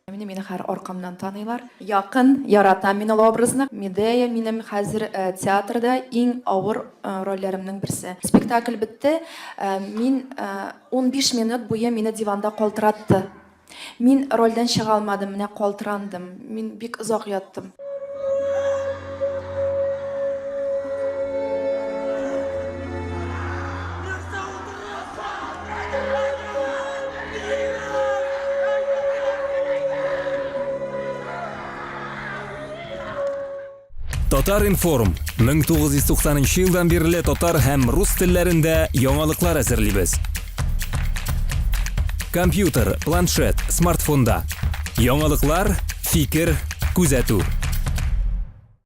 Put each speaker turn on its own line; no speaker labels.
Мені һәр аркамнан таныйлар. Якын яратам мин ул образны. Медея минем хәзер театрда иң авыр рольләремнең берсе. Спектакль бетте. Мин 15 минут буе мине диванда калтыратты. Мин рольдән чыга алмадым, менә калтырандым. Мин бик озак яттым.
Татар информ 1990 елдан бирле татар һәм рус телләрендә яңалыклар әзерлибез. Компьютер, планшет, смартфонда. Яңалыклар, фикер, күзәтү.